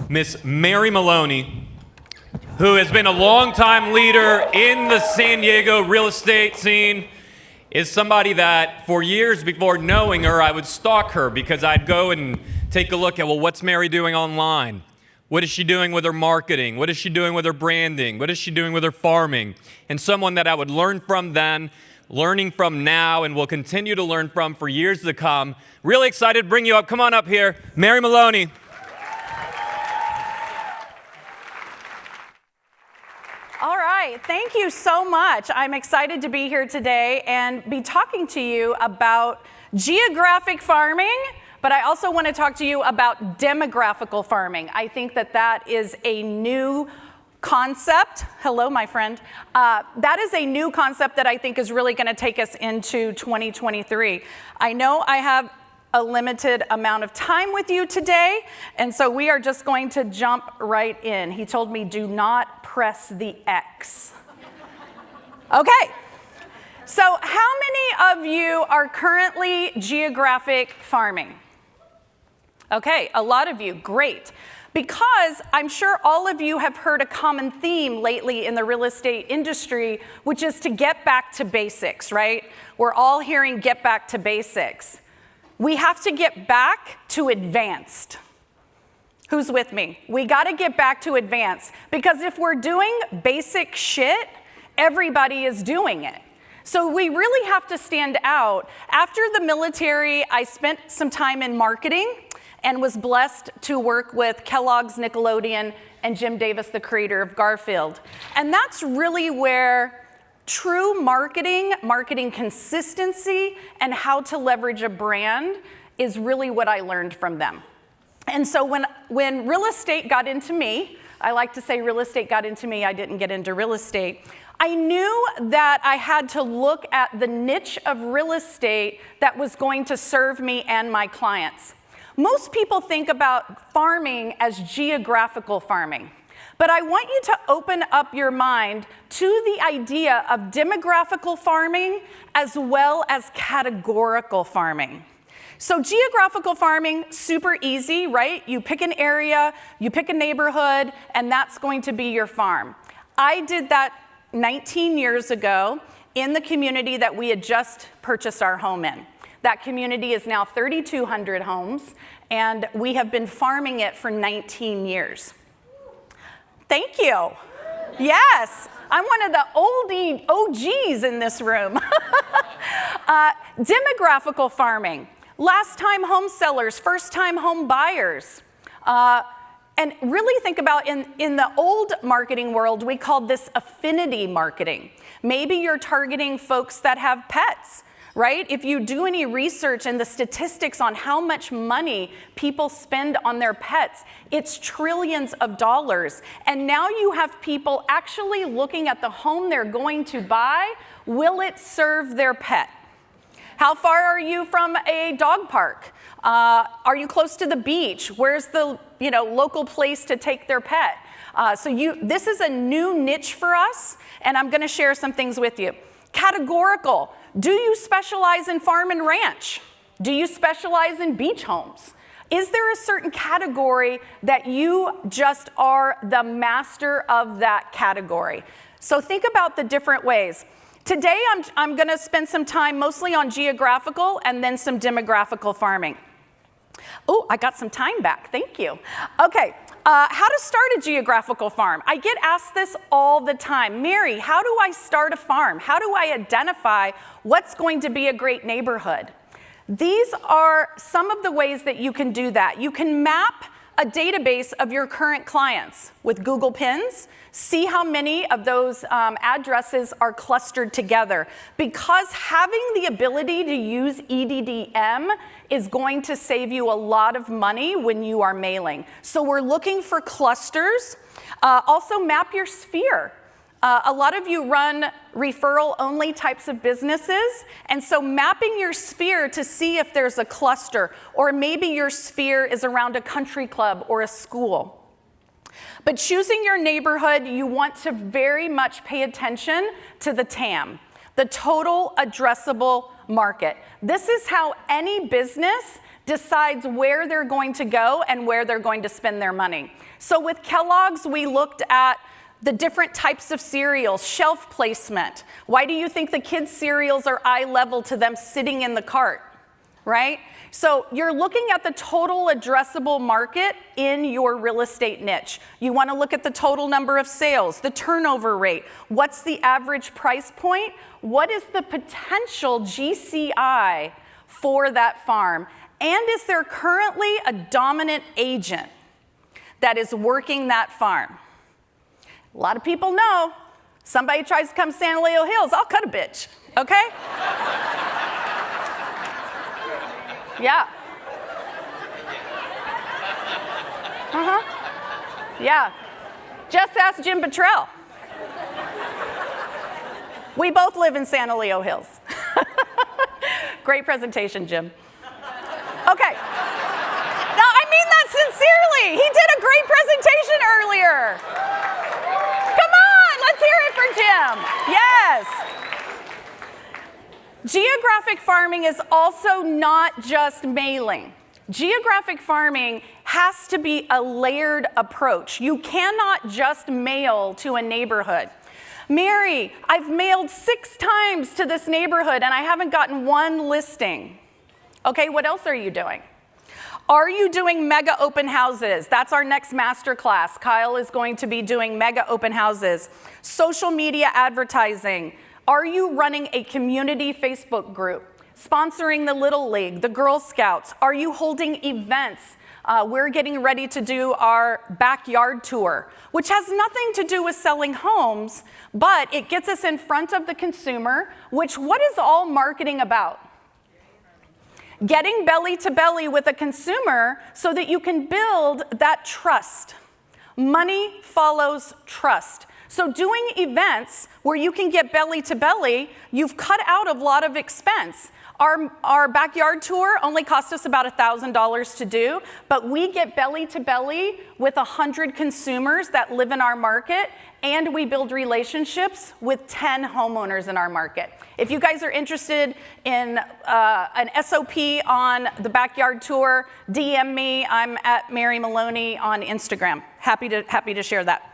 Miss Mary Maloney, who has been a longtime leader in the San Diego real estate scene, is somebody that for years before knowing her, I would stalk her because I'd go and take a look at, well, what's Mary doing online? What is she doing with her marketing? What is she doing with her branding? What is she doing with her farming? And someone that I would learn from then, learning from now, and will continue to learn from for years to come. Really excited to bring you up. Come on up here, Mary Maloney. All right, thank you so much. I'm excited to be here today and be talking to you about geographic farming, but I also want to talk to you about demographical farming. I think that that is a new concept. Hello, my friend. That is a new concept that I think is really going to take us into 2023. I know I have a limited amount of time with you today, and so we are just going to jump right in. He told me, do not press the X. Okay, so how many of you are currently geographic farming? Okay, a lot of you, great. Because I'm sure all of you have heard a common theme lately in the real estate industry, which is to get back to basics, right? We're all hearing get back to basics. We have to get back to advanced. Who's with me? We got to get back to advanced because if we're doing basic shit, everybody is doing it. So we really have to stand out. After the military, I spent some time in marketing and was blessed to work with Kellogg's, Nickelodeon, and Jim Davis, the creator of Garfield. And that's really where true marketing consistency, and how to leverage a brand is really what I learned from them. And so when real estate got into me, I like to say real estate got into me, I didn't get into real estate. I knew that I had to look at the niche of real estate that was going to serve me and my clients. Most people think about farming as geographical farming. But I want you to open up your mind to the idea of demographical farming as well as categorical farming. So geographical farming, super easy, right? You pick an area, you pick a neighborhood, and that's going to be your farm. I did that 19 years ago in the community that we had just purchased our home in. That community is now 3,200 homes, and we have been farming it for 19 years. Thank you. Yes, I'm one of the oldie OGs in this room. Demographical farming, last-time home sellers, first-time home buyers. And really think about in the old marketing world, we called this affinity marketing. Maybe you're targeting folks that have pets. Right? If you do any research and the statistics on how much money people spend on their pets, it's trillions of dollars. And now you have people actually looking at the home they're going to buy. Will it serve their pet? How far are you from a dog park? Are you close to the beach? Where's the local place to take their pet? This is a new niche for us, and I'm going to share some things with you. Categorical. Do you specialize in farm and ranch? Do you specialize in beach homes? Is there a certain category that you just are the master of that category? So think about the different ways. Today, I'm going to spend some time mostly on geographical and then some demographical farming. Oh, I got some time back. Thank you. Okay. How to start a geographical farm. I get asked this all the time. Mary, how do I start a farm? How do I identify what's going to be a great neighborhood? These are some of the ways that you can do that. You can map a database of your current clients with Google Pins. See how many of those addresses are clustered together. Because having the ability to use EDDM is going to save you a lot of money when you are mailing. So we're looking for clusters. Also map your sphere. A lot of you run referral-only types of businesses, and so mapping your sphere to see if there's a cluster, or maybe your sphere is around a country club or a school. But choosing your neighborhood, you want to very much pay attention to the TAM, the total addressable market. This is how any business decides where they're going to go and where they're going to spend their money. So with Kellogg's, we looked at the different types of cereals, shelf placement. Why do you think the kids' cereals are eye level to them sitting in the cart, right? So you're looking at the total addressable market in your real estate niche. You want to look at the total number of sales, the turnover rate, what's the average price point, what is the potential GCI for that farm, and is there currently a dominant agent that is working that farm? A lot of people know, somebody tries to come to San Leo Hills, I'll cut a bitch, okay? Yeah. Yeah. Just ask Jim Buttrell. We both live in San Leo Hills. Great presentation, Jim. Okay. No, I mean that sincerely. He did a great presentation earlier. Come on, let's hear it for Jim. Yes. Geographic farming is also not just mailing. Geographic farming has to be a layered approach. You cannot just mail to a neighborhood. Mary, I've mailed 6 times to this neighborhood and I haven't gotten one listing. Okay, what else are you doing? Are you doing mega open houses? That's our next masterclass. Kyle is going to be doing mega open houses. Social media advertising. Are you running a community Facebook group? Sponsoring the Little League, the Girl Scouts? Are you holding events? We're getting ready to do our backyard tour, which has nothing to do with selling homes, but it gets us in front of the consumer, which what is all marketing about? Getting belly to belly with a consumer so that you can build that trust. Money follows trust. So doing events where you can get belly to belly, you've cut out a lot of expense. Our backyard tour only cost us about $1,000 to do, but we get belly to belly with 100 consumers that live in our market, and we build relationships with 10 homeowners in our market. If you guys are interested in an SOP on the backyard tour, DM me. I'm at Mary Maloney on Instagram. Happy to share that.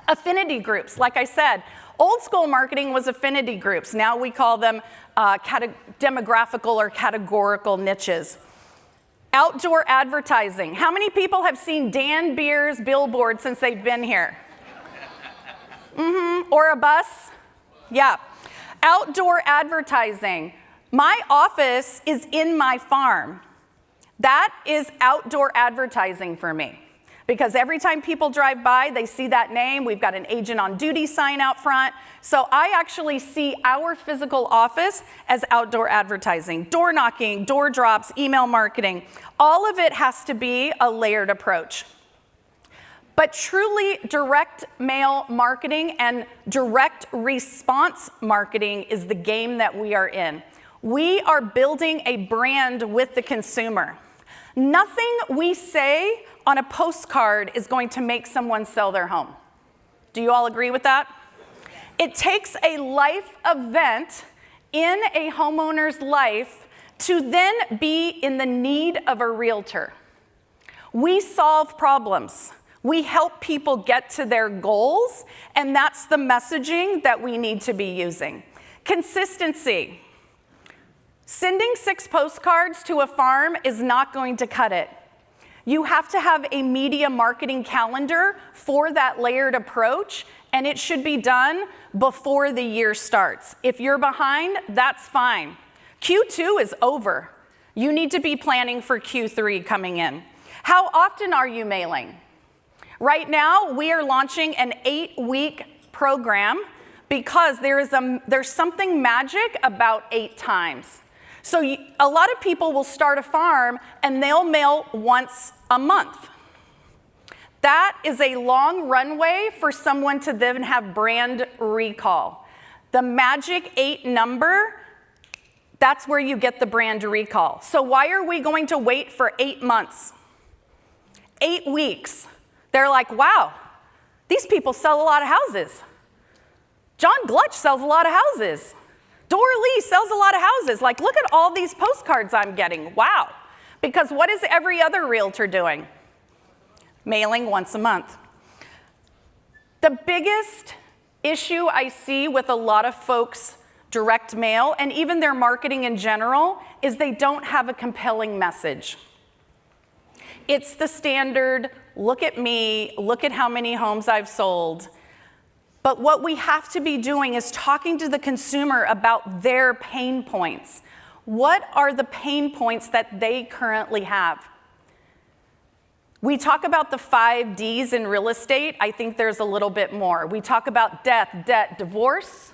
Affinity groups, like I said, old school marketing was affinity groups. Now we call them demographical or categorical niches. Outdoor advertising. How many people have seen Dan Beer's billboard since they've been here? Or a bus? Yeah. Outdoor advertising. My office is in my farm. That is outdoor advertising for me. Because every time people drive by, they see that name. We've got an agent on duty sign out front. So I actually see our physical office as outdoor advertising. Door knocking, door drops, email marketing. All of it has to be a layered approach. But truly direct mail marketing and direct response marketing is the game that we are in. We are building a brand with the consumer. Nothing we say on a postcard is going to make someone sell their home. Do you all agree with that? It takes a life event in a homeowner's life to then be in the need of a realtor. We solve problems. We help people get to their goals, and that's the messaging that we need to be using. Consistency. Sending 6 postcards to a farm is not going to cut it. You have to have a media marketing calendar for that layered approach, and it should be done before the year starts. If you're behind, that's fine. Q2 is over. You need to be planning for Q3 coming in. How often are you mailing? Right now, we are launching an 8-week program because there's something magic about 8 times. So a lot of people will start a farm and they'll mail once a month. That is a long runway for someone to then have brand recall. The magic 8 number, that's where you get the brand recall. So why are we going to wait for 8 months? 8 weeks. They're like, wow, these people sell a lot of houses. John Glutch sells a lot of houses. Dora Lee sells a lot of houses. Like, look at all these postcards I'm getting. Wow. Because what is every other realtor doing? Mailing once a month. The biggest issue I see with a lot of folks' direct mail, and even their marketing in general, is they don't have a compelling message. It's the standard, look at me, look at how many homes I've sold. But what we have to be doing is talking to the consumer about their pain points. What are the pain points that they currently have? We talk about the 5 Ds in real estate. I think there's a little bit more. We talk about death, debt, divorce,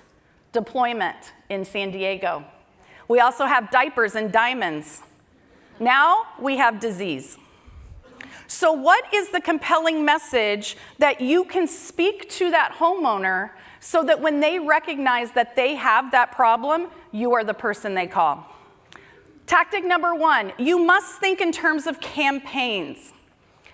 deployment in San Diego. We also have diapers and diamonds. Now we have disease. So what is the compelling message that you can speak to that homeowner so that when they recognize that they have that problem, you are the person they call? Tactic number 1, you must think in terms of campaigns.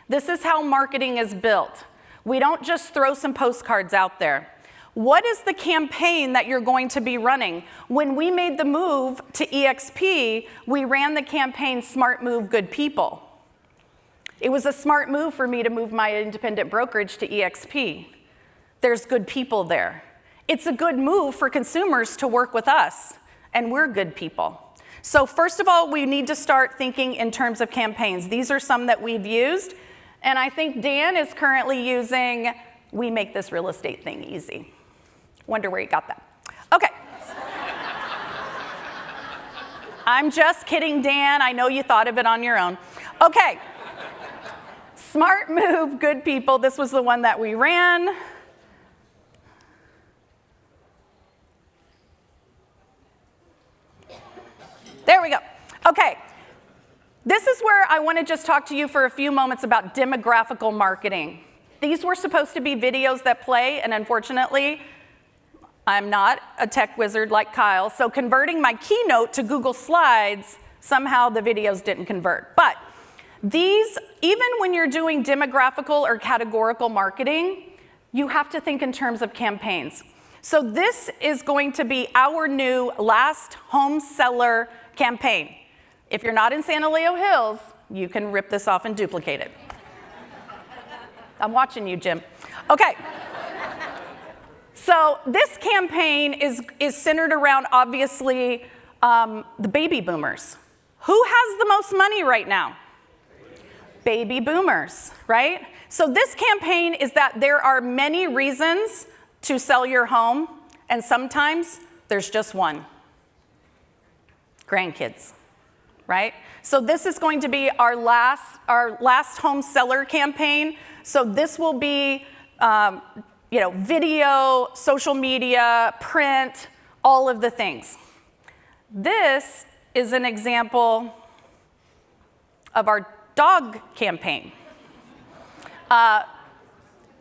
This is how marketing is built. We don't just throw some postcards out there. What is the campaign that you're going to be running? When we made the move to EXP, we ran the campaign Smart Move, Good People. It was a smart move for me to move my independent brokerage to EXP. There's good people there. It's a good move for consumers to work with us, and we're good people. So first of all, we need to start thinking in terms of campaigns. These are some that we've used, and I think Dan is currently using, we make this real estate thing easy. Wonder where you got that. Okay. I'm just kidding, Dan. I know you thought of it on your own. Okay. Smart Move, Good People. This was the one that we ran. There we go. Okay. This is where I want to just talk to you for a few moments about demographical marketing. These were supposed to be videos that play, and unfortunately, I'm not a tech wizard like Kyle, so converting my keynote to Google Slides, somehow the videos didn't convert. But these, even when you're doing demographical or categorical marketing, you have to think in terms of campaigns. So this is going to be our new last home seller campaign. If you're not in Santa Leo Hills, you can rip this off and duplicate it. I'm watching you, Jim. Okay. So this campaign is centered around, obviously, the baby boomers. Who has the most money right now? Baby boomers, right? So this campaign is that there are many reasons to sell your home, and sometimes there's just one. Grandkids, right? So this is going to be our last home seller campaign. So this will be video, social media, print, all of the things. This is an example of our dog campaign.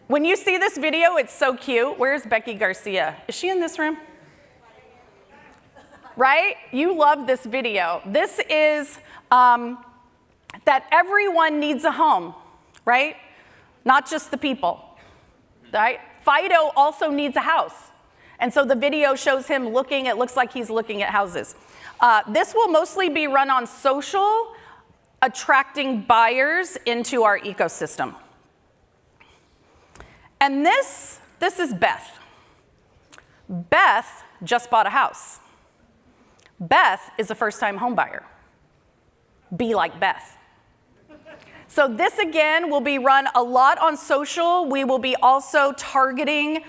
When you see this video, it's so cute. Where's Becky Garcia? Is she in this room? Right? You love this video. This is that everyone needs a home, right? Not just the people, right? Fido also needs a house. And so the video shows him looking, it looks like he's looking at houses. This will mostly be run on social, attracting buyers into our ecosystem. And this is Beth. Beth just bought a house. Beth is a first-time home buyer. Be like Beth. So this, again, will be run a lot on social. We will be also targeting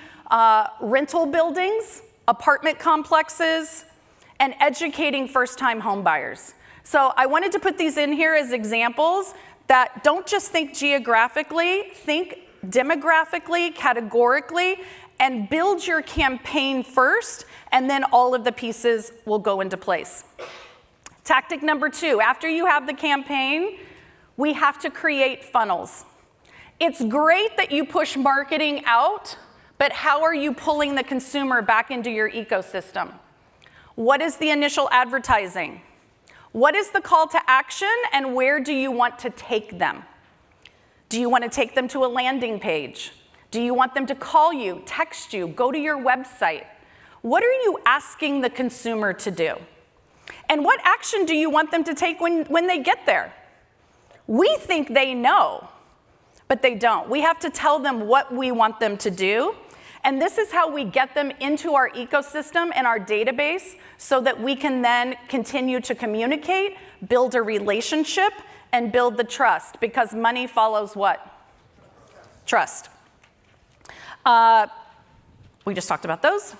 rental buildings, apartment complexes, and educating first-time home buyers. So I wanted to put these in here as examples that don't just think geographically, think demographically, categorically, and build your campaign first, and then all of the pieces will go into place. Tactic number 2, after you have the campaign, we have to create funnels. It's great that you push marketing out, but how are you pulling the consumer back into your ecosystem? What is the initial advertising? What is the call to action, and where do you want to take them? Do you want to take them to a landing page? Do you want them to call you, text you, go to your website? What are you asking the consumer to do? And what action do you want them to take when they get there? We think they know, but they don't. We have to tell them what we want them to do. And this is how we get them into our ecosystem and our database so that we can then continue to communicate, build a relationship, and build the trust, because money follows what? Trust. We just talked about those.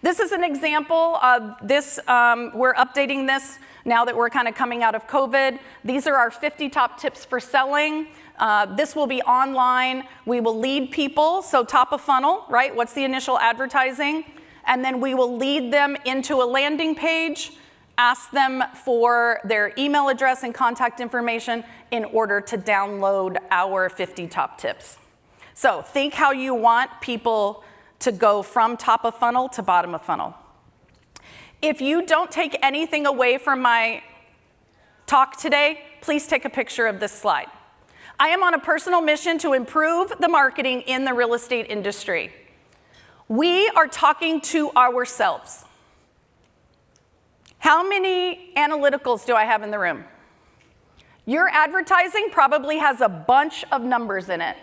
This is an example of this. We're updating this now that we're kind of coming out of COVID. These are our 50 top tips for selling. This will be online. We will lead people, so top of funnel, right? What's the initial advertising? And then we will lead them into a landing page, ask them for their email address and contact information in order to download our 50 top tips. So think how you want people to go from top of funnel to bottom of funnel. If you don't take anything away from my talk today, please take a picture of this slide. I am on a personal mission to improve the marketing in the real estate industry. We are talking to ourselves. How many analyticals do I have in the room? Your advertising probably has a bunch of numbers in it.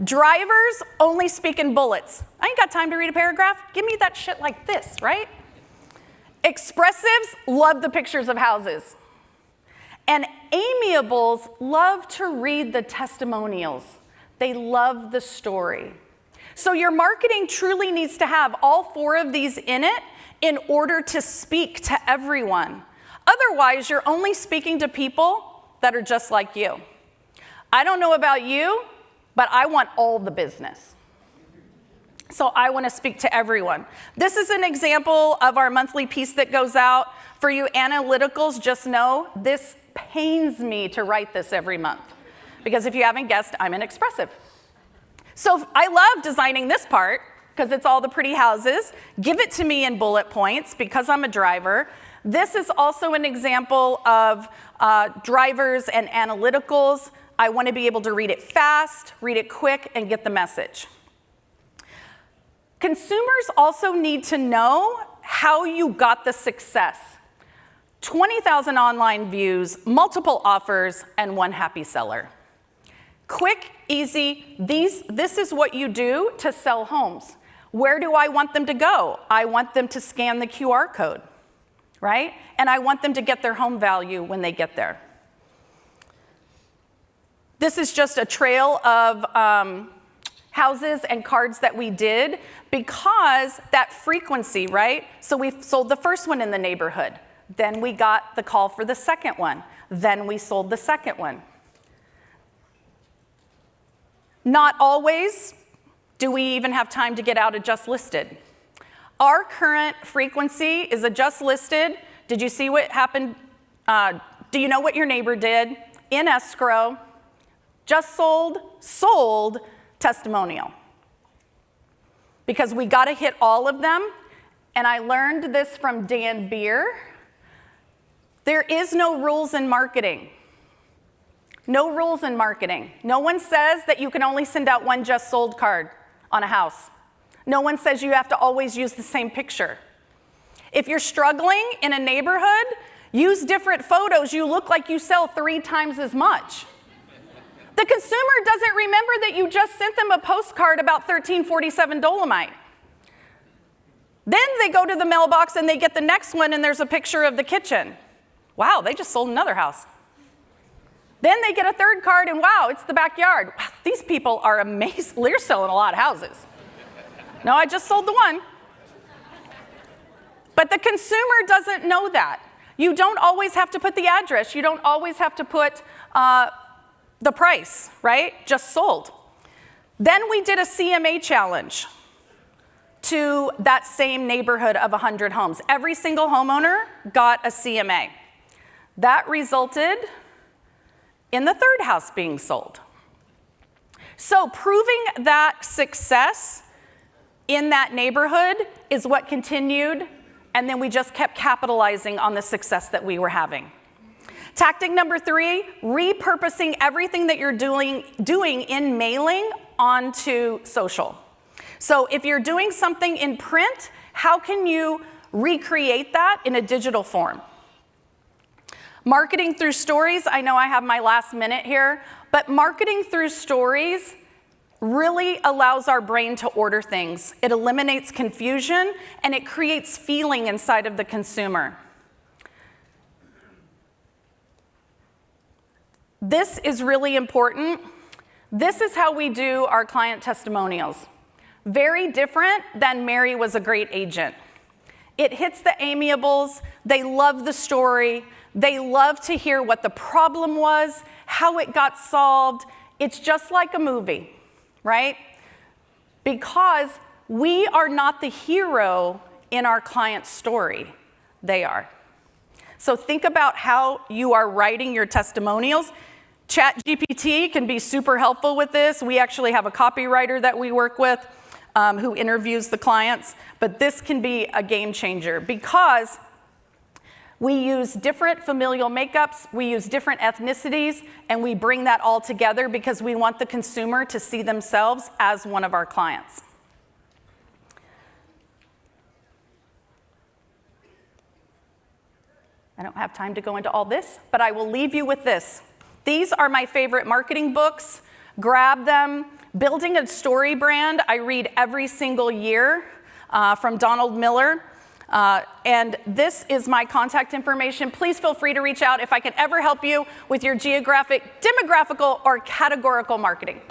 Drivers only speak in bullets. I ain't got time to read a paragraph. Give me that shit like this, right? Expressives love the pictures of houses. And amiables love to read the testimonials. They love the story. So your marketing truly needs to have all 4 of these in it in order to speak to everyone. Otherwise, you're only speaking to people that are just like you. I don't know about you, but I want all the business. So I want to speak to everyone. This is an example of our monthly piece that goes out. For you analyticals, just know this pains me to write this every month. Because if you haven't guessed, I'm an expressive. So I love designing this part because it's all the pretty houses. Give it to me in bullet points because I'm a driver. This is also an example of drivers and analyticals. I want to be able to read it fast, read it quick, and get the message. Consumers also need to know how you got the success. 20,000 online views, multiple offers, and 1 happy seller. Quick, easy, this is what you do to sell homes. Where do I want them to go? I want them to scan the QR code, right? And I want them to get their home value when they get there. This is just a trail of houses and cards that we did because that frequency, right? So we sold the first one in the neighborhood. Then we got the call for the second one. Then we sold the second one. Not always do we even have time to get out a just listed. Our current frequency is a just listed. Did you see what happened? Do you know what your neighbor did? In escrow, just sold, testimonial. Because we got to hit all of them. And I learned this from Dan Beer. There is no rules in marketing. No rules in marketing. No one says that you can only send out 1 just sold card on a house. No one says you have to always use the same picture. If you're struggling in a neighborhood, use different photos. You look like you sell 3 times as much. The consumer doesn't remember that you just sent them a postcard about 1347 Dolomite. Then they go to the mailbox and they get the next one and there's a picture of the kitchen. Wow, they just sold another house. Then they get a third card and wow, it's the backyard. Wow, these people are amazing. They're selling a lot of houses. No, I just sold the one. But the consumer doesn't know that. You don't always have to put the address. You don't always have to put the price, right? Just sold. Then we did a CMA challenge to that same neighborhood of 100 homes. Every single homeowner got a CMA. That resulted in the third house being sold. So proving that success in that neighborhood is what continued, and then we just kept capitalizing on the success that we were having. Tactic number 3, repurposing everything that you're doing in mailing onto social. So if you're doing something in print, how can you recreate that in a digital form? Marketing through stories, I know I have my last minute here, but marketing through stories really allows our brain to order things. It eliminates confusion and it creates feeling inside of the consumer. This is really important. This is how we do our client testimonials. Very different than Mary was a great agent. It hits the amiables, they love the story, they love to hear what the problem was, how it got solved. It's just like a movie, right? Because we are not the hero in our client's story, they are. So think about how you are writing your testimonials. ChatGPT can be super helpful with this. We actually have a copywriter that we work with who interviews the clients, but this can be a game changer because we use different familial makeups, we use different ethnicities, and we bring that all together because we want the consumer to see themselves as one of our clients. I don't have time to go into all this, but I will leave you with this. These are my favorite marketing books. Grab them. Building a Story Brand, I read every single year from Donald Miller. And this is my contact information. Please feel free to reach out if I can ever help you with your geographic, demographical, or categorical marketing.